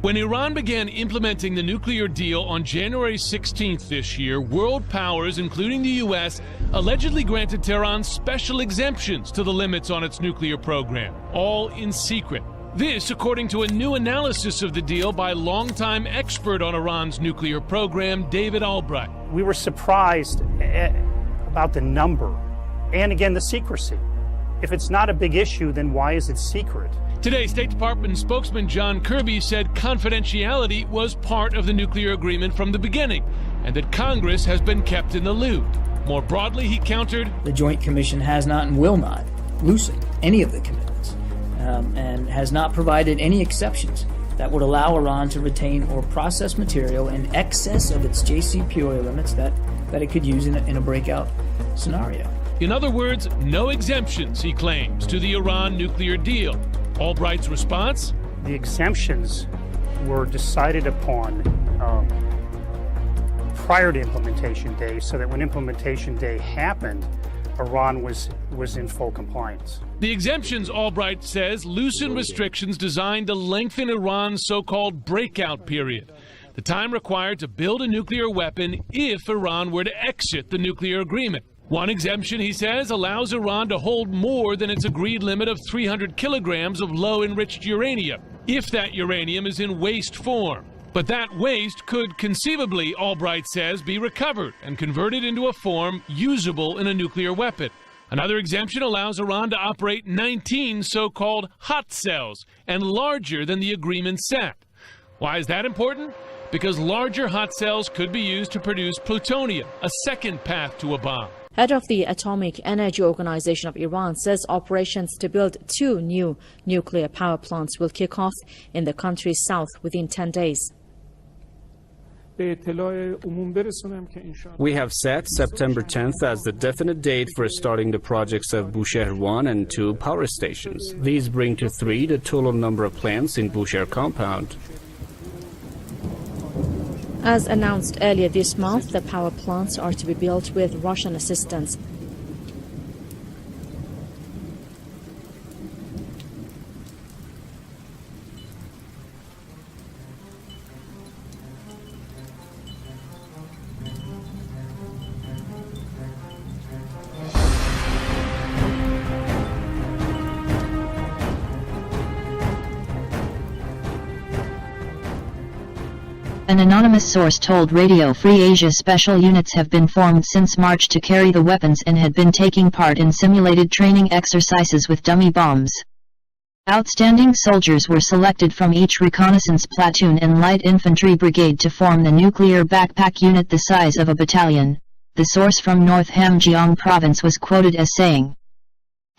When Iran began implementing the nuclear deal on January 16th this year, world powers, including the U.S., allegedly granted Tehran special exemptions to the limits on its nuclear program, all in secret. This, according to a new analysis of the deal by longtime expert on Iran's nuclear program, David Albright. We were surprised about the number and, again, the secrecy. If it's not a big issue, then why is it secret? Today, State Department spokesman John Kirby said confidentiality was part of the nuclear agreement from the beginning, and that Congress has been kept in the loop. More broadly, he countered, the Joint Commission has not and will not loosen any of the commitments, and has not provided any exceptions that would allow Iran to retain or process material in excess of its JCPOA limits that it could use in a breakout scenario. In other words, no exemptions, he claims, to the Iran nuclear deal. Albright's response? The exemptions were decided upon prior to implementation day, so that when implementation day happened, Iran was in full compliance. The exemptions, Albright says, loosen restrictions designed to lengthen Iran's so-called breakout period, the time required to build a nuclear weapon if Iran were to exit the nuclear agreement. One exemption, he says, allows Iran to hold more than its agreed limit of 300 kilograms of low-enriched uranium, if that uranium is in waste form. But that waste could conceivably, Albright says, be recovered and converted into a form usable in a nuclear weapon. Another exemption allows Iran to operate 19 so-called hot cells, and larger than the agreement set. Why is that important? Because larger hot cells could be used to produce plutonium, a second path to a bomb. Head of the Atomic Energy Organization of Iran says operations to build 2 new nuclear power plants will kick off in the country's south within 10 days. We have set September 10th as the definite date for starting the projects of Bushehr 1 and 2 power stations. These bring to 3 the total number of plants in Bushehr compound. As announced earlier this month, the power plants are to be built with Russian assistance. An anonymous source told Radio Free Asia special units have been formed since March to carry the weapons and had been taking part in simulated training exercises with dummy bombs. Outstanding soldiers were selected from each reconnaissance platoon and light infantry brigade to form the nuclear backpack unit the size of a battalion, the source from North Hamgyong province was quoted as saying.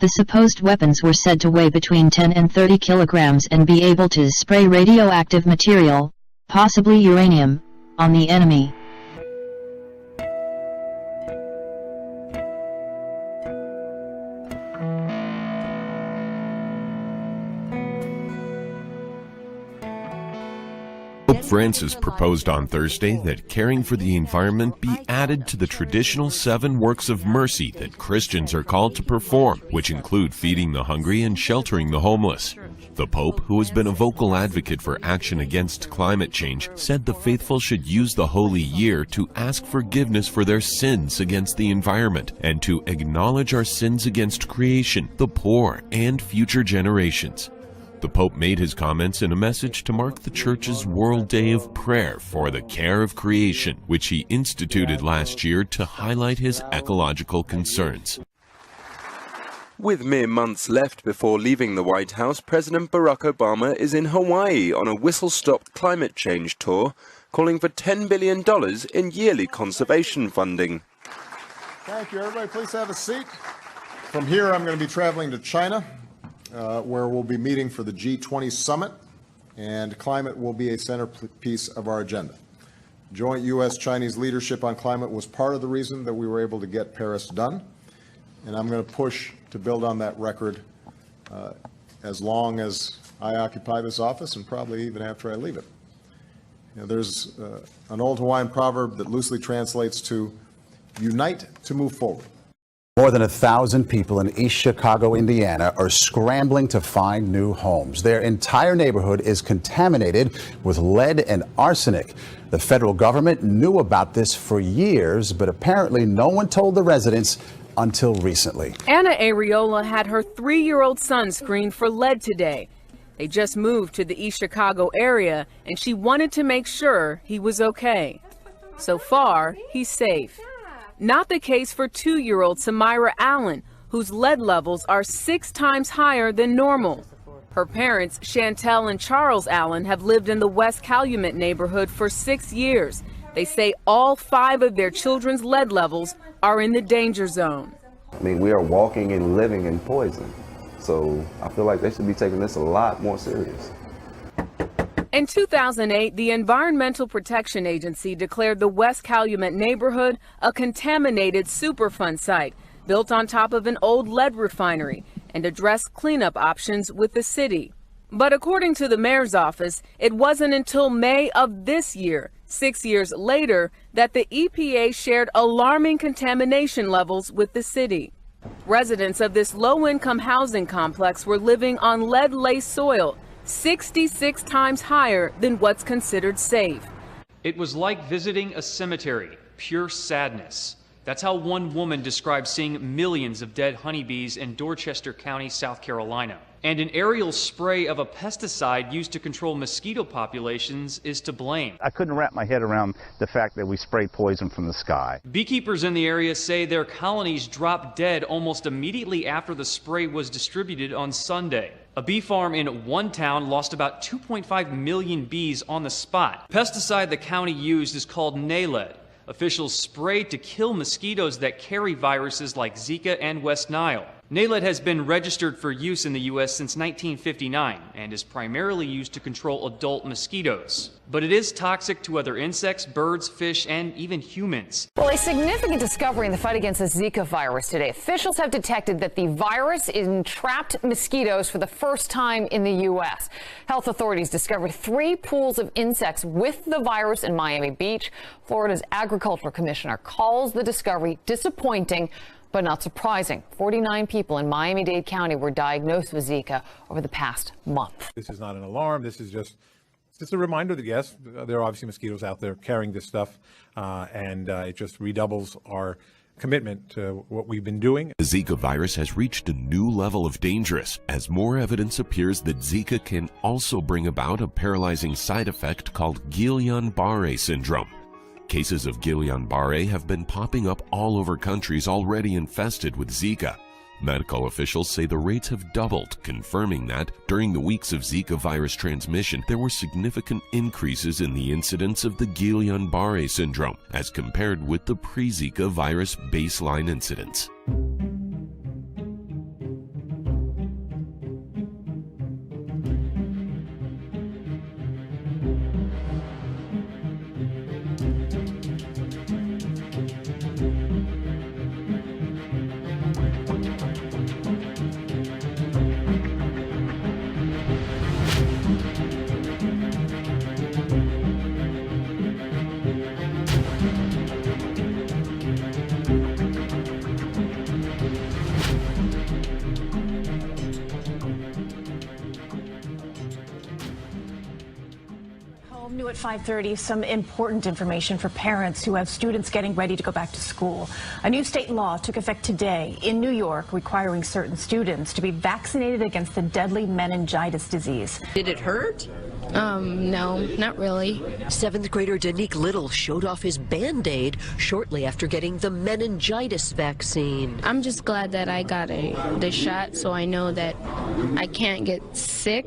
The supposed weapons were said to weigh between 10 and 30 kilograms and be able to spray radioactive material, possibly uranium, on the enemy. Pope Francis proposed on Thursday that caring for the environment be added to the traditional 7 works of mercy that Christians are called to perform, which include feeding the hungry and sheltering the homeless. The Pope, who has been a vocal advocate for action against climate change, said the faithful should use the Holy Year to ask forgiveness for their sins against the environment and to acknowledge our sins against creation, the poor, and future generations. The Pope made his comments in a message to mark the Church's World Day of Prayer for the Care of Creation, which he instituted last year to highlight his ecological concerns. With mere months left before leaving the White House, President Barack Obama is in Hawaii on a whistle-stop climate change tour, calling for $10 billion in yearly conservation funding. Thank you, everybody. Please have a seat. From here, I'm going to be traveling to China, where we'll be meeting for the G20 summit, and climate will be a centerpiece of our agenda. Joint U.S.-Chinese leadership on climate was part of the reason that we were able to get Paris done, and I'm going to push to build on that record as long as I occupy this office and probably even after I leave it. You know, there's an old Hawaiian proverb that loosely translates to unite to move forward. More than 1,000 people in East Chicago, Indiana, are scrambling to find new homes. Their entire neighborhood is contaminated with lead and arsenic. The federal government knew about this for years, but apparently no one told the residents until recently. Anna Areola had her 3-year-old son screened for lead today. They just moved to the East Chicago area, and she wanted to make sure he was okay. So far, he's safe. Not the case for 2-year-old Samira Allen, whose lead levels are 6 times higher than normal. Her parents, Chantel and Charles Allen, have lived in the West Calumet neighborhood for 6 years. They say all 5 of their children's lead levels are in the danger zone. I mean, we are walking and living in poison. So I feel like they should be taking this a lot more serious. In 2008, the Environmental Protection Agency declared the West Calumet neighborhood a contaminated Superfund site built on top of an old lead refinery and addressed cleanup options with the city. But according to the mayor's office, it wasn't until May of this year, 6 years later, that the EPA shared alarming contamination levels with the city. Residents of this low-income housing complex were living on lead-laced soil, 66 times higher than what's considered safe. It was like visiting a cemetery, pure sadness. That's how one woman described seeing millions of dead honeybees in Dorchester County, South Carolina. And an aerial spray of a pesticide used to control mosquito populations is to blame. I couldn't wrap my head around the fact that we spray poison from the sky. Beekeepers in the area say their colonies dropped dead almost immediately after the spray was distributed on Sunday. A bee farm in one town lost about 2.5 million bees on the spot. Pesticide the county used is called Naled. Officials sprayed to kill mosquitoes that carry viruses like Zika and West Nile. Naled has been registered for use in the U.S. since 1959 and is primarily used to control adult mosquitoes. But it is toxic to other insects, birds, fish, and even humans. Well, a significant discovery in the fight against the Zika virus today. Officials have detected that the virus entrapped mosquitoes for the first time in the U.S. Health authorities discovered 3 pools of insects with the virus in Miami Beach. Florida's agricultural commissioner calls the discovery disappointing, but not surprising. 49 people in Miami-Dade County were diagnosed with Zika over the past month. This is not an alarm. This is just a reminder that, yes, there are obviously mosquitoes out there carrying this stuff, and it just redoubles our commitment to what we've been doing. The Zika virus has reached a new level of dangerous as more evidence appears that Zika can also bring about a paralyzing side effect called Guillain-Barré syndrome. Cases of Guillain-Barré have been popping up all over countries already infested with Zika. Medical officials say the rates have doubled, confirming that during the weeks of Zika virus transmission, there were significant increases in the incidence of the Guillain-Barré syndrome as compared with the pre-Zika virus baseline incidence. New at 5:30, some important information for parents who have students getting ready to go back to school. A new state law took effect today in New York requiring certain students to be vaccinated against the deadly meningitis disease. Did it hurt? No, not really. 7th grader Danique Little showed off his Band-Aid shortly after getting the meningitis vaccine. I'm just glad that I got the shot so I know that I can't get sick.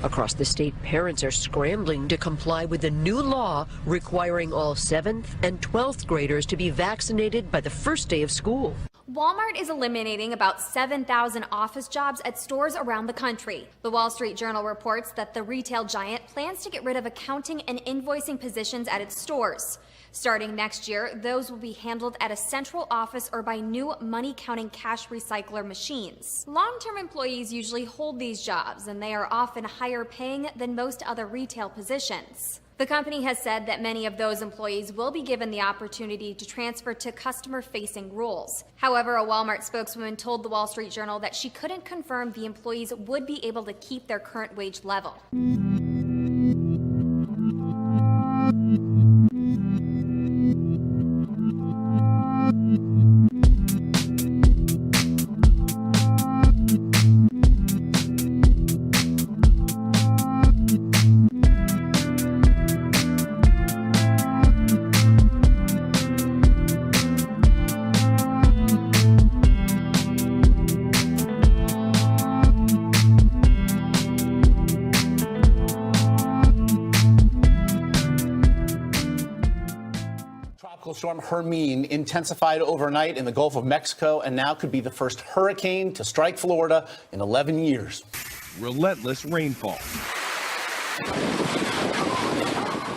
Across the state, parents are scrambling to comply with the new law requiring all 7th and 12th graders to be vaccinated by the first day of school. Walmart is eliminating about 7,000 office jobs at stores around the country. The Wall Street Journal reports that the retail giant plans to get rid of accounting and invoicing positions at its stores. Starting next year, those will be handled at a central office or by new money-counting cash recycler machines. Long-term employees usually hold these jobs, and they are often higher paying than most other retail positions. The company has said that many of those employees will be given the opportunity to transfer to customer-facing roles. However, a Walmart spokeswoman told the Wall Street Journal that she couldn't confirm the employees would be able to keep their current wage level. Storm Hermine intensified overnight in the Gulf of Mexico and now could be the first hurricane to strike Florida in 11 years. Relentless rainfall,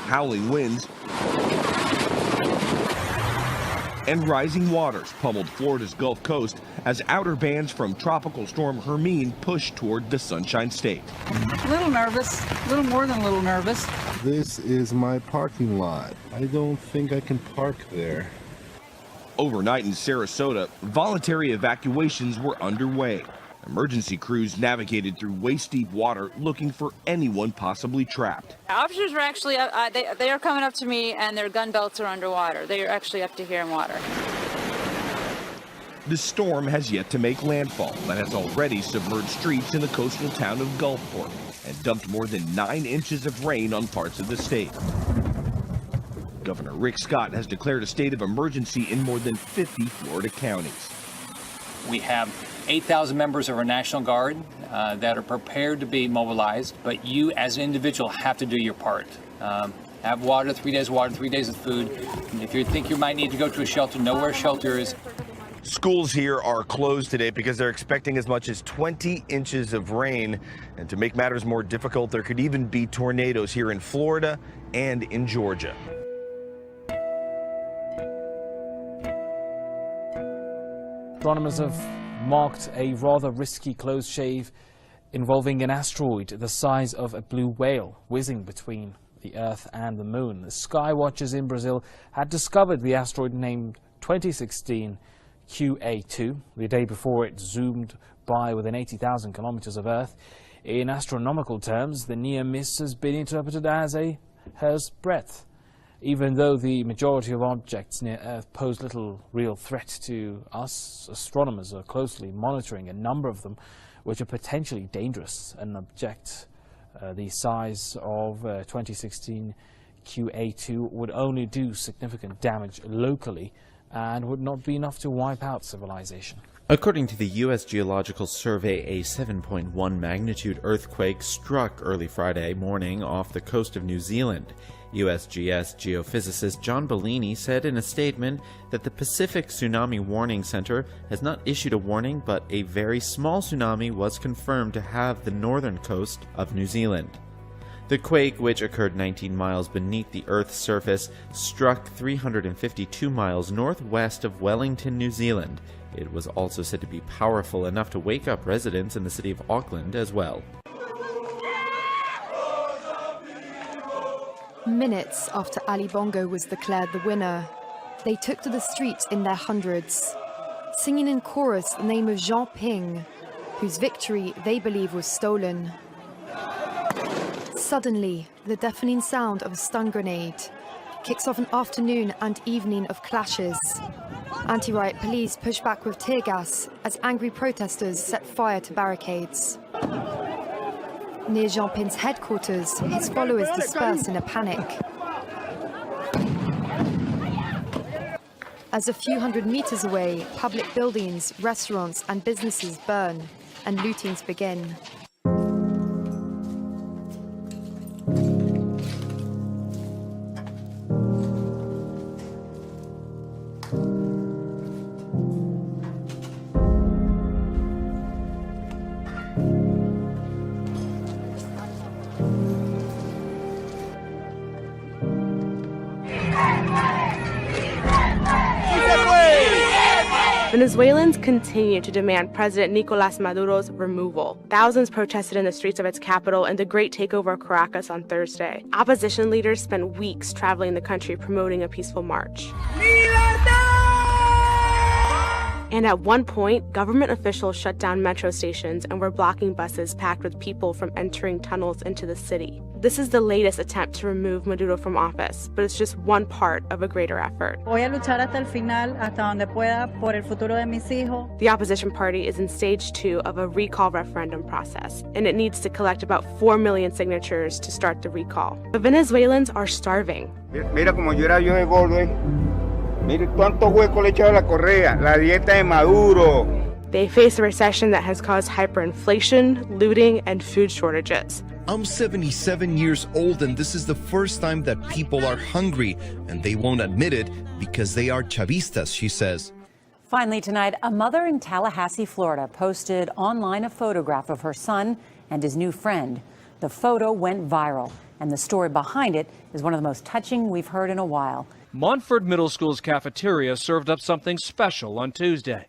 howling winds, and rising waters pummeled Florida's Gulf Coast as outer bands from Tropical Storm Hermine pushed toward the Sunshine State. A little nervous, a little more than a little nervous. This is my parking lot. I don't think I can park there. Overnight in Sarasota, voluntary evacuations were underway. Emergency crews navigated through waist-deep water looking for anyone possibly trapped. Officers were actually, they are coming up to me and their gun belts are underwater. They are actually up to here in water. The storm has yet to make landfall, but has already submerged streets in the coastal town of Gulfport and dumped more than 9 inches of rain on parts of the state. Governor Rick Scott has declared a state of emergency in more than 50 Florida counties. We have 8,000 members of our National Guard that are prepared to be mobilized, but you as an individual have to do your part. Have water, 3 days of water, 3 days of food. And if you think you might need to go to a shelter, know where a shelter is. Schools here are closed today because they're expecting as much as 20 inches of rain. And to make matters more difficult, there could even be tornadoes here in Florida and in Georgia. Astronomers have marked a rather risky close shave involving an asteroid the size of a blue whale whizzing between the Earth and the Moon. The sky watchers in Brazil had discovered the asteroid named 2016 QA2 the day before it zoomed by within 80,000 kilometers of Earth. In astronomical terms, the near miss has been interpreted as a hair's breadth. Even though the majority of objects near Earth pose little real threat to us, astronomers are closely monitoring a number of them which are potentially dangerous. An object the size of 2016 QA2 would only do significant damage locally and would not be enough to wipe out civilization. According to the U.S. Geological Survey, a 7.1 magnitude earthquake struck early Friday morning off the coast of New Zealand. USGS geophysicist John Bellini said in a statement that the Pacific Tsunami Warning Center has not issued a warning, but a very small tsunami was confirmed to have the northern coast of New Zealand. The quake, which occurred 19 miles beneath the Earth's surface, struck 352 miles northwest of Wellington, New Zealand. It was also said to be powerful enough to wake up residents in the city of Auckland as well. Minutes after Ali Bongo was declared the winner, they took to the streets in their hundreds, singing in chorus the name of Jean Ping, whose victory they believe was stolen. Suddenly, the deafening sound of a stun grenade kicks off an afternoon and evening of clashes. Anti-riot police push back with tear gas as angry protesters set fire to barricades. Near Jean Pin's headquarters, his followers disperse in a panic. As a few hundred meters away, public buildings, restaurants and businesses burn and lootings begin. Venezuelans continue to demand President Nicolas Maduro's removal. Thousands protested in the streets of its capital in the great takeover of Caracas on Thursday. Opposition leaders spent weeks traveling the country promoting a peaceful march. And at one point, government officials shut down metro stations and were blocking buses packed with people from entering tunnels into the city. This is the latest attempt to remove Maduro from office, but it's just one part of a greater effort. Voy a luchar hasta el final, hasta donde pueda, por el futuro de mis hijos. The opposition party is in stage 2 of a recall referendum process, and it needs to collect about 4 million signatures to start the recall. But Venezuelans are starving. Mira como yo era de gordo, Mire cuántos huecos le echaba la correa, la dieta de Maduro. They face a recession that has caused hyperinflation, looting, and food shortages. I'm 77 years old, and this is the first time that people are hungry, and they won't admit it because they are Chavistas, she says. Finally tonight, a mother in Tallahassee, Florida, posted online a photograph of her son and his new friend. The photo went viral, and the story behind it is one of the most touching we've heard in a while. Montford Middle School's cafeteria served up something special on Tuesday.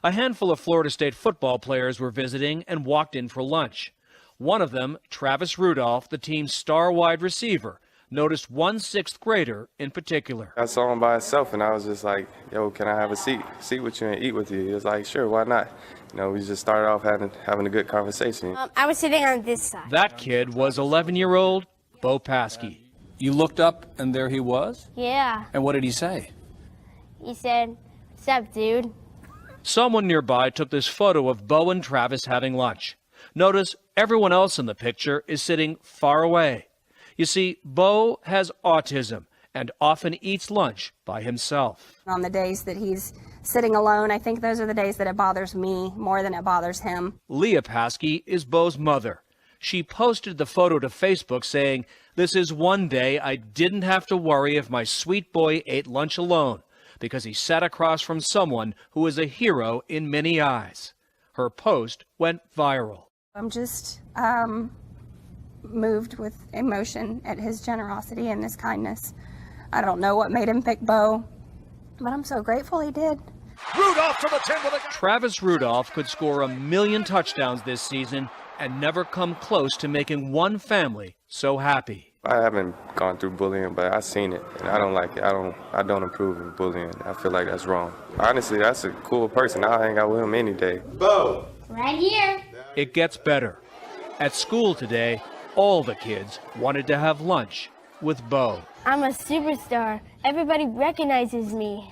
A handful of Florida State football players were visiting and walked in for lunch. One of them, Travis Rudolph, the team's star wide receiver, noticed one 6th grader in particular. I saw him by himself, and I was just like, yo, can I have a seat with you and eat with you? He was like, sure, why not? You know, we just started off having a good conversation. I was sitting on this side. That kid was 11-year-old Bo Paskey. You looked up, and there he was? Yeah. And what did he say? He said, "What's up, dude?" Someone nearby took this photo of Bo and Travis having lunch. Notice everyone else in the picture is sitting far away. You see, Bo has autism and often eats lunch by himself. On the days that he's sitting alone, I think those are the days that it bothers me more than it bothers him. Leah Paskey is Bo's mother. She posted the photo to Facebook saying, "This is one day I didn't have to worry if my sweet boy ate lunch alone because he sat across from someone who is a hero in many eyes." Her post went viral. I'm just moved with emotion at his generosity and his kindness. I don't know what made him pick Bo, but I'm so grateful he did. Rudolph to the 10 with a... Travis Rudolph could score 1 million touchdowns this season and never come close to making one family so happy. I haven't gone through bullying, but I've seen it, and I don't like it. I don't approve of bullying. I feel like that's wrong. Honestly, that's a cool person. I'll hang out with him any day. Bo! Right here. It gets better. At school today, all the kids wanted to have lunch with Bo. I'm a superstar. Everybody recognizes me.